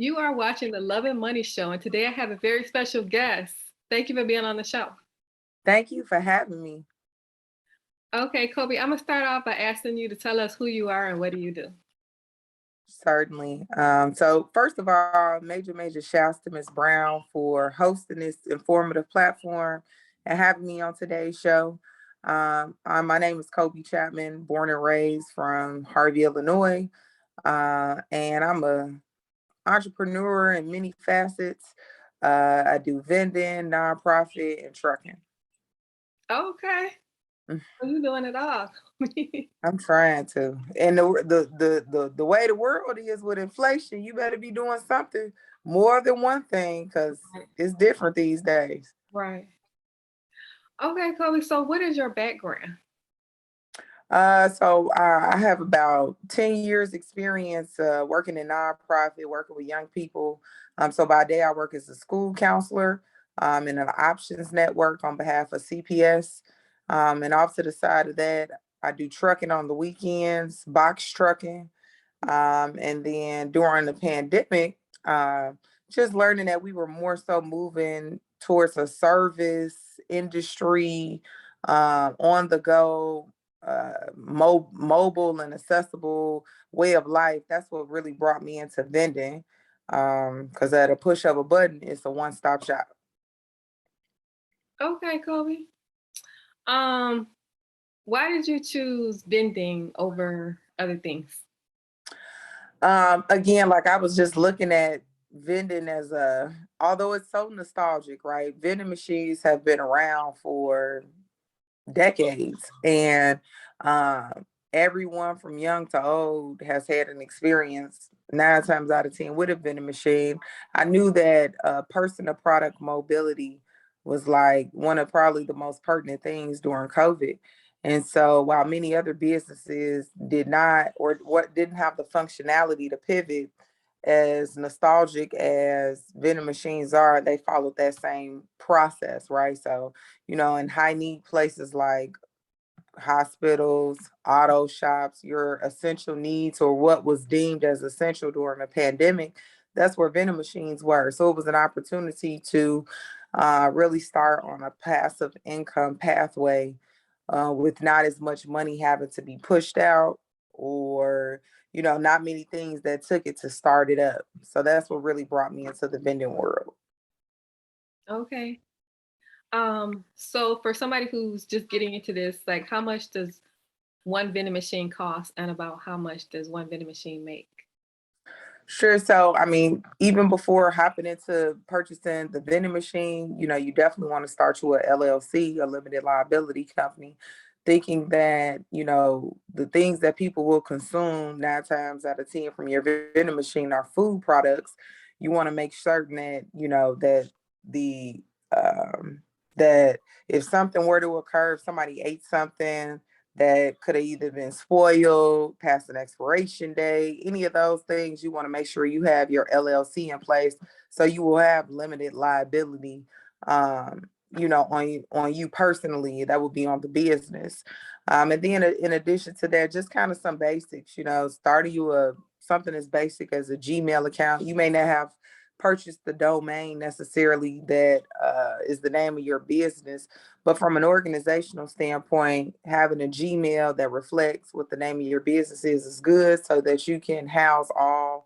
You are watching the Love and Money Show, and today I have a very special guest. Thank you for being on the show. Thank you for having me. Okay, Colby, I'm gonna start off by asking you to tell us who you are and what do you do. Certainly. So first of all, major shouts to Miss Brown for hosting this informative platform and having me on today's show. My name is Colby Chapman, born and raised from Harvey, Illinois, and I'm a entrepreneur in many facets. I do vending, nonprofit, and trucking. Okay, so you doing it all. I'm trying to. And the way the world is with inflation, you better be doing something more than one thing because Right. it's different these days. Right. Okay, Colby, so what is your background? I have about 10 years experience working in nonprofit, working with young people. So by day I work as a school counselor in an options network on behalf of CPS. And off to the side of that, I do trucking on the weekends, box trucking. And then during the pandemic, uh, just learning that we were more so moving towards a service industry, on the go, mobile and accessible way of life. That's what really brought me into vending. Because at a push of a button, it's a one-stop shop. Okay, Colby. Um, why did you choose vending over other things? Again, like I was just looking at vending as although it's so nostalgic, right? Vending machines have been around for decades, and everyone from young to old has had an experience 9 times out of 10 with a vending machine. I knew that person to product mobility was like one of probably the most pertinent things during COVID. And so while many other businesses did not or what didn't have the functionality to pivot as nostalgic as vending machines are, they followed that same process, right? So, in high need places like hospitals, auto shops, your essential needs or what was deemed as essential during the pandemic, that's where vending machines were. So it was an opportunity to really start on a passive income pathway with not as much money having to be pushed out or, not many things that took it to start it up. So that's what really brought me into the vending world. Okay. So for somebody who's just getting into this, like how much does one vending machine cost and about how much does one vending machine make? Sure. So, I mean, even before hopping into purchasing the vending machine, you definitely want to start you a LLC, a limited liability company, thinking that, the things that people will consume 9 times out of 10 from your vending machine are food products. You want to make certain that, the, um, that if something were to occur, if somebody ate something, that could have either been spoiled, past an expiration date, any of those things, you want to make sure you have your LLC in place so you will have limited liability on you personally. That would be on the business. And then in addition to that, just kind of some basics, starting you a something as basic as a Gmail account. You may not have purchased the domain necessarily that is the name of your business, but from an organizational standpoint, having a Gmail that reflects what the name of your business is good so that you can house all,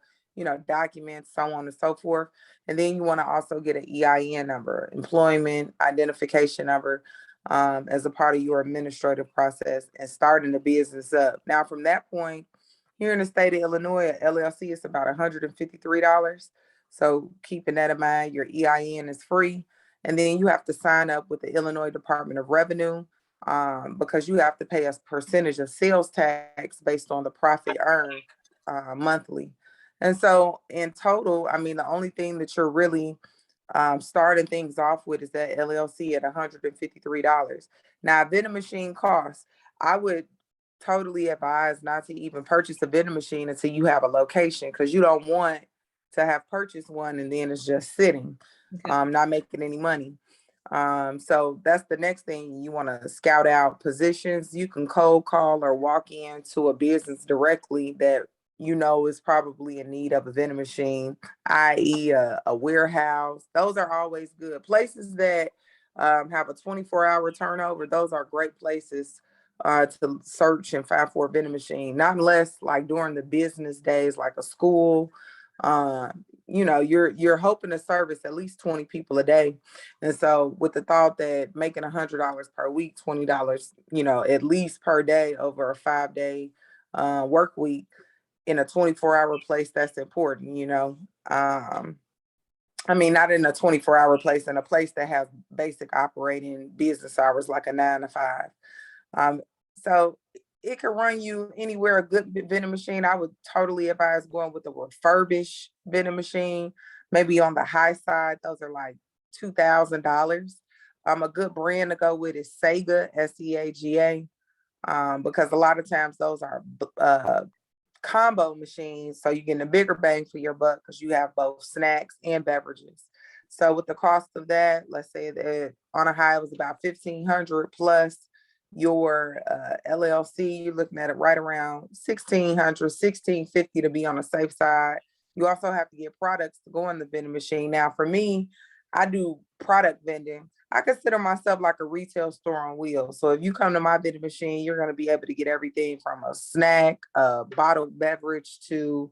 documents, so on and so forth. And then you want to also get an EIN number, employment identification number, as a part of your administrative process and starting the business up. Now, from that point, here in the state of Illinois, a LLC is about $153. So keeping that in mind, your EIN is free. And then you have to sign up with the Illinois Department of Revenue because you have to pay a percentage of sales tax based on the profit earned monthly. And so in total, I mean, the only thing that you're really starting things off with is that LLC at $153. Now, a vending machine costs, I would totally advise not to even purchase a vending machine until you have a location because you don't want to have purchased one and then it's just sitting, Okay. not making any money. So that's the next thing. You want to scout out positions. You can cold call or walk into a business directly that is probably in need of a vending machine, i.e., a warehouse. Those are always good. Places that have a 24-hour turnover, those are great places to search and find for a vending machine. Not unless like during the business days, like a school. Uh, you're hoping to service at least 20 people a day. And so with the thought that making $100 per week, $20, at least per day over a 5-day work week in a 24-hour place, that's important. I mean, not in a 24-hour place, in a place that has basic operating business hours like a 9 to 5. Um, so it could run you anywhere. A good vending machine, I would totally advise going with a refurbished vending machine. Maybe on the high side, those are like $2,000. A good brand to go with is Sega, SEAGA, because a lot of times those are combo machines, so you're getting a bigger bang for your buck because you have both snacks and beverages. So with the cost of that, let's say that on a high it was about 1,500 plus your LLC, you're looking at it right around 1,600, 1,650 to be on the safe side. You also have to get products to go in the vending machine. Now, for me, I do product vending. I consider myself like a retail store on wheels. So if you come to my vending machine, you're going to be able to get everything from a snack, a bottled beverage to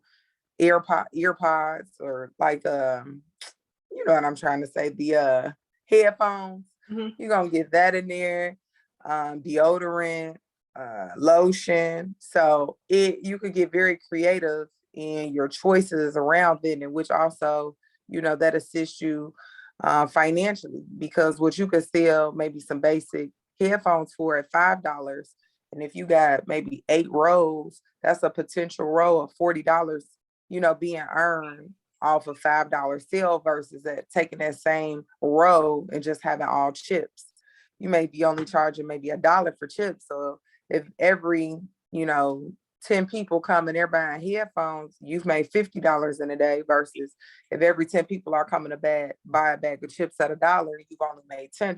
earpods, or like you know what I'm trying to say, the headphones. Mhm. You're gonna get that in there, deodorant, lotion. So you could get very creative in your choices around vending, which also, that assists you financially, because what you could sell maybe some basic headphones for at $5. And if you got maybe 8 rows, that's a potential row of $40, being earned off a $5 sale versus that taking that same row and just having all chips. You may be only charging maybe $1 for chips. So if every, you know, 10 people come and they're buying headphones, you've made $50 in a day, versus if every 10 people are coming to buy a bag of chips at $1, you've only made $10.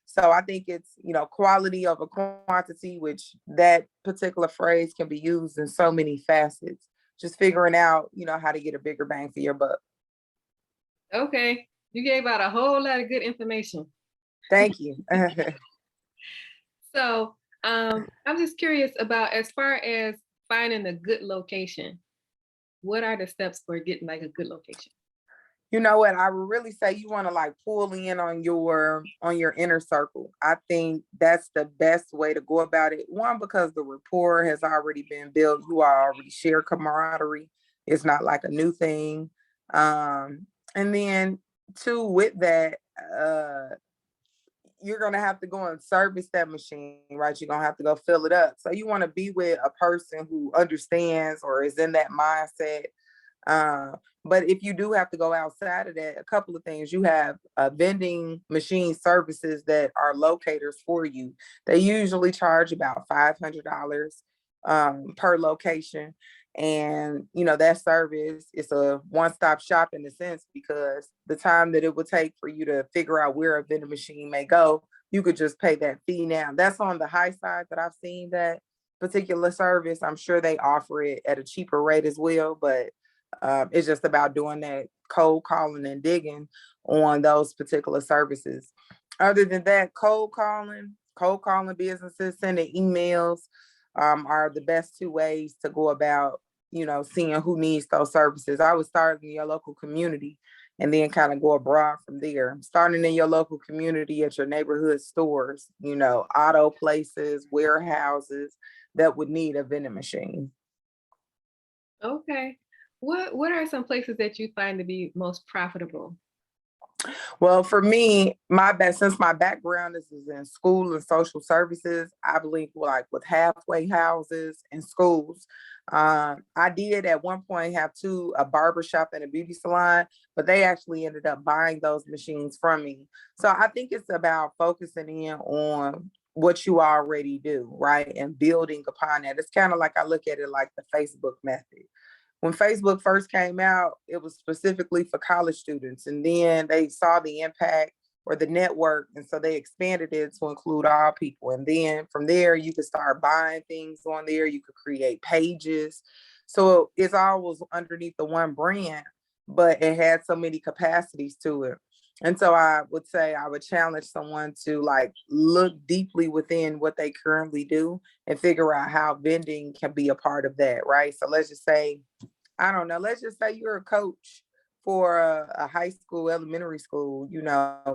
So I think it's, quality over quantity, which that particular phrase can be used in so many facets. Just figuring out, how to get a bigger bang for your buck. Okay. You gave out a whole lot of good information. Thank you. So I'm just curious about, as far as finding a good location, what are the steps for getting like a good location? You know what? I would really say you want to like pull in on your inner circle. I think that's the best way to go about it. One, because the rapport has already been built. You all already share camaraderie. It's not like a new thing. And then two, with that, you're gonna have to go and service that machine, right? You're gonna have to go fill it up. So you want to be with a person who understands or is in that mindset. uh, but if you do have to go outside of that, a couple of things. You have vending machine services that are locators for you. They usually charge about $500 per location. And that service is a one-stop shop in a sense, because the time that it would take for you to figure out where a vending machine may go, you could just pay that fee. Now, that's on the high side that I've seen that particular service. I'm sure they offer it at a cheaper rate as well, but it's just about doing that cold calling and digging on those particular services. Other than that, cold calling businesses, sending emails are the best two ways to go about, seeing who needs those services. I would start in your local community and then kind of go abroad from there. Starting in your local community at your neighborhood stores, auto places, warehouses that would need a vending machine. Okay. What are some places that you find to be most profitable? Well, for me, since my background is in school and social services, I believe like with halfway houses and schools. I did at one point have a barber shop and a beauty salon, but they actually ended up buying those machines from me. So I think it's about focusing in on what you already do, right? And building upon that. It's kind of like, I look at it like the Facebook method. When Facebook first came out, it was specifically for college students. And then they saw the impact or the network. And so they expanded it to include all people. And then from there, you could start buying things on there. You could create pages. So it's always underneath the one brand, but it had so many capacities to it. And so I would say I would challenge someone to like look deeply within what they currently do and figure out how vending can be a part of that, right? So let's just say, I don't know, let's just say you're a coach for a high school, elementary school,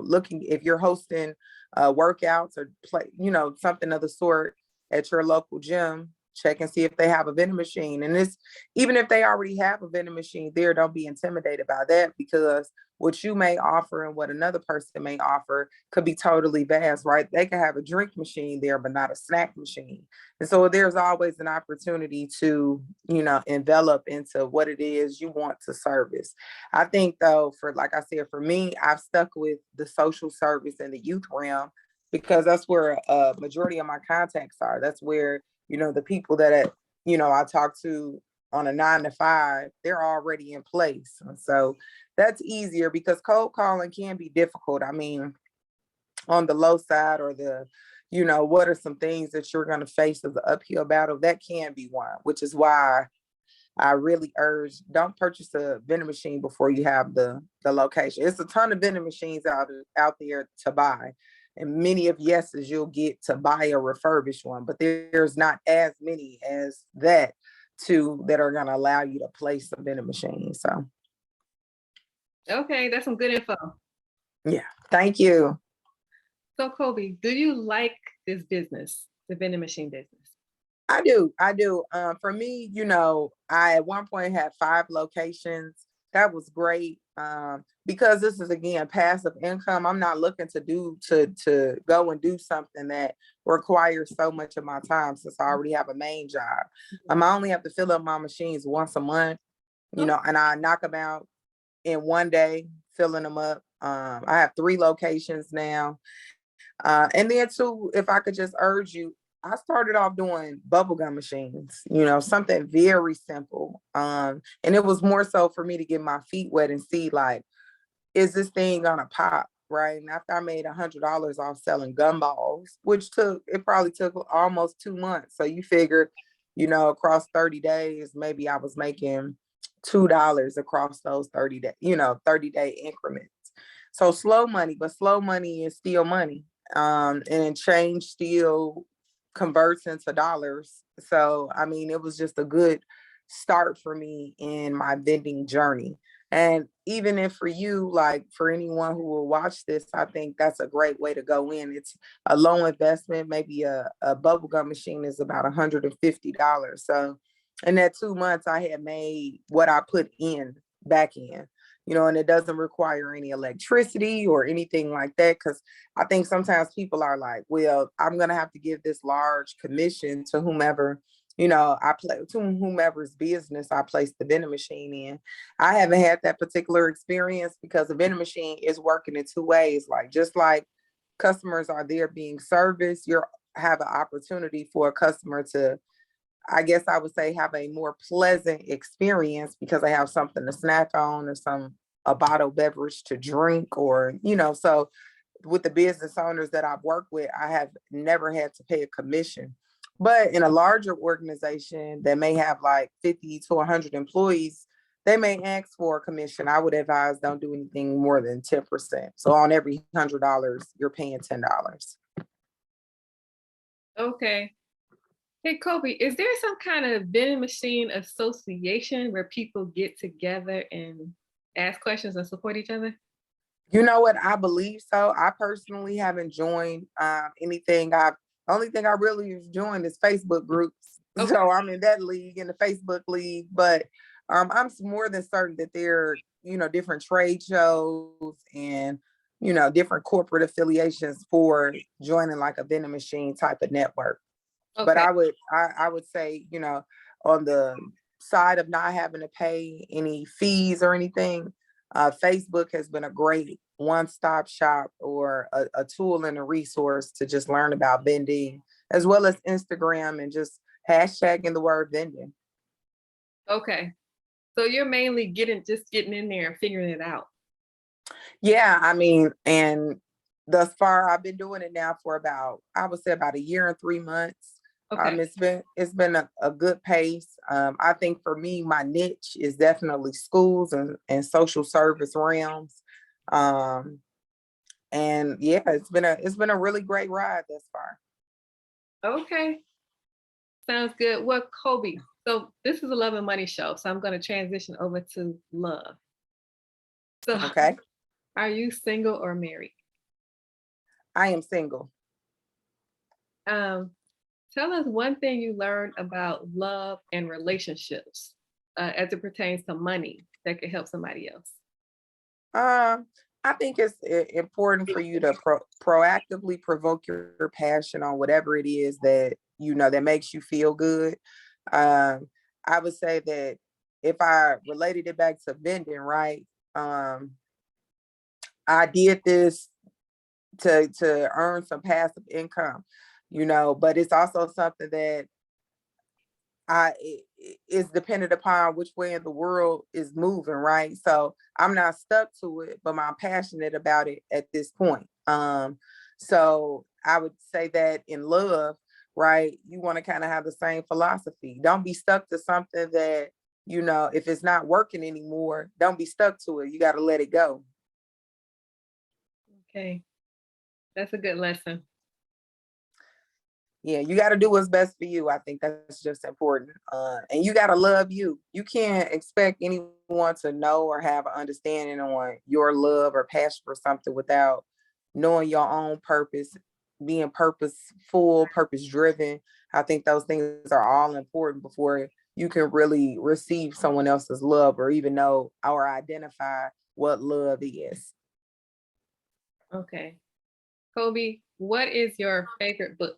looking if you're hosting workouts or play, something of the sort at your local gym, check and see if they have a vending machine. And it's even if they already have a vending machine there, don't be intimidated by that because what you may offer and what another person may offer could be totally vast, right? They can have a drink machine there, but not a snack machine. And so there's always an opportunity to, envelop into what it is you want to service. I think though, for like I said, for me, I've stuck with the social service and the youth realm because that's where a majority of my contacts are. That's where, the people that, I talk to on a 9 to 5, they're already in place. And so that's easier because cold calling can be difficult. I mean, on the low side or what are some things that you're going to face as an uphill battle? That can be one, which is why I really urge don't purchase a vending machine before you have the location. It's a ton of vending machines out there to buy. And many of yeses you'll get to buy a refurbished one, but there's not as many as that that are going to allow you to place a vending machine. So Okay, that's some good info. yeah, thank you. So Colby, do you like this business, the vending machine business? I do. I do. For me, I at one point had 5 locations. That was great. Because this is again passive income. I'm not looking to go and do something that requires so much of my time since I already have a main job. I only have to fill up my machines once a month, and I knock them out in one day, filling them up. I have 3 locations now. And then too, if I could just urge you, I started off doing bubblegum machines, something very simple. And it was more so for me to get my feet wet and see like, is this thing gonna pop? Right. And after I made $100 off selling gumballs, which probably took almost 2 months. So you figured, across 30 days, maybe I was making $2 across those 30-day increments. So slow money, but slow money is still money. And change still converts into dollars. So, I mean, it was just a good start for me in my vending journey. And even if for you, like for anyone who will watch this, I think that's a great way to go in. It's a low investment, maybe a bubblegum machine is about $150. So in that 2 months, I had made what I put in back in. And it doesn't require any electricity or anything like that. Cause I think sometimes people are like, well, I'm going to have to give this large commission to whomever, I play to whomever's business I place the vending machine in. I haven't had that particular experience because the vending machine is working in 2 ways. Like, just like customers are there being serviced, you have an opportunity for a customer to, I guess I would say, have a more pleasant experience because I have something to snack on or a bottled beverage to drink so with the business owners that I've worked with, I have never had to pay a commission. But in a larger organization that may have like 50 to 100 employees, they may ask for a commission. I would advise don't do anything more than 10%. So on every $100, you're paying $10. Okay. Hey, Colby, is there some kind of vending machine association where people get together and ask questions and support each other? You know what? I believe so. I personally haven't joined anything. Only thing I really have joined is Facebook groups. Okay. So I'm in that league, in the Facebook league. But I'm more than certain that there are, different trade shows and, different corporate affiliations for joining like a vending machine type of network. But Okay. I would say, on the side of not having to pay any fees or anything, Facebook has been a great one-stop shop or a tool and a resource to just learn about vending, as well as Instagram and just hashtagging the word vending. Okay. So you're mainly just getting in there and figuring it out. Yeah, I mean, and thus far I've been doing it now for I would say about a year and 3 months. Okay. It's been a good pace. I think for me, my niche is definitely schools and social service realms. Um, and yeah, it's been a really great ride thus far. Okay. Sounds good. Well, Colby, so this is a love and money show, so I'm going to transition over to love. So, Okay. are you single or married? I am single. Um, Tell us one thing you learned about love and relationships as it pertains to money that could help somebody else. Um, I think it's important for you to proactively provoke your passion on whatever it is that that makes you feel good. Um, I would say that if I related it back to vending, right? Um, I did this to earn some passive income, but it's also something that is dependent upon which way in the world is moving, right? So I'm not stuck to it, but I'm passionate about it at this point. So I would say that in love, right, you want to kind of have the same philosophy. Don't be stuck to something that, if it's not working anymore, don't be stuck to it. You got to let it go. Okay, that's a good lesson. Yeah, you got to do what's best for you. I think that's just important. And you got to love you. You can't expect anyone to know or have an understanding on your love or passion for something without knowing your own purpose, being purposeful, purpose driven. I think those things are all important before you can really receive someone else's love or even know or identify what love is. Okay. Kobe, what is your favorite book?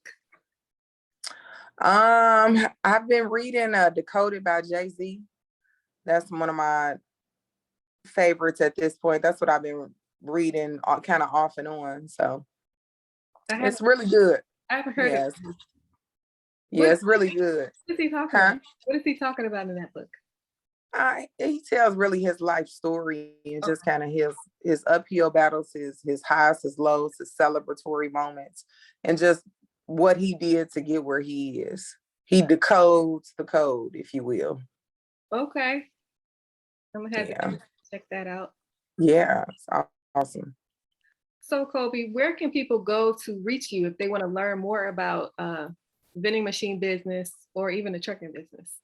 I've been reading Decoded by Jay-Z. That's one of my favorites at this point. That's what I've been reading kind of off and on. So I it's haven't really good. I haven't heard it. Yes. What Yeah, it's really good. is he talking about? Huh? What is he talking about in that book? He tells really his life story and Okay. just kind of his uphill battles, his highs, his lows, his celebratory moments, and just what he did to get where he is. He decodes the code, if you will. Okay. I'm gonna have to Yeah. check that out. Yeah. It's awesome. So, Kobe, where can people go to reach you if they want to learn more about vending machine business or even the trucking business?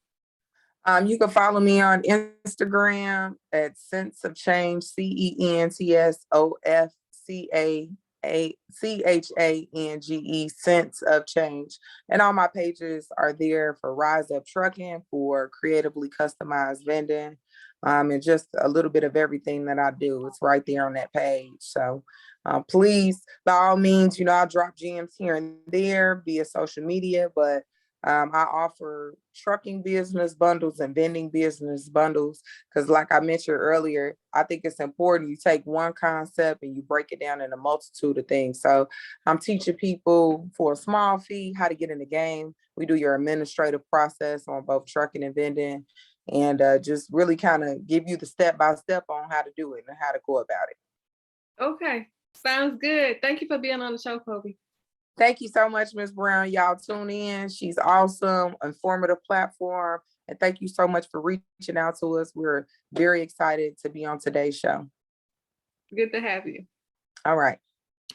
You can follow me on Instagram at Sense of Change, CENTSOFCACHANGE, Sense of Change. And all my pages are there for Rise Up Trucking, for creatively customized vending, and just a little bit of everything that I do. It's right there on that page. So please, by all means, I'll drop gems here and there via social media, but I offer trucking business bundles and vending business bundles because, like I mentioned earlier, I think it's important you take one concept and you break it down in a multitude of things. So I'm teaching people for a small fee how to get in the game. We do your administrative process on both trucking and vending, and just really kind of give you the step by step on how to do it and how to go about it. Okay. Sounds good. Thank you for being on the show, Kobe. Thank you so much, Ms. Brown. Y'all tune in. She's awesome, informative platform. And thank you so much for reaching out to us. We're very excited to be on today's show. Good to have you. All right.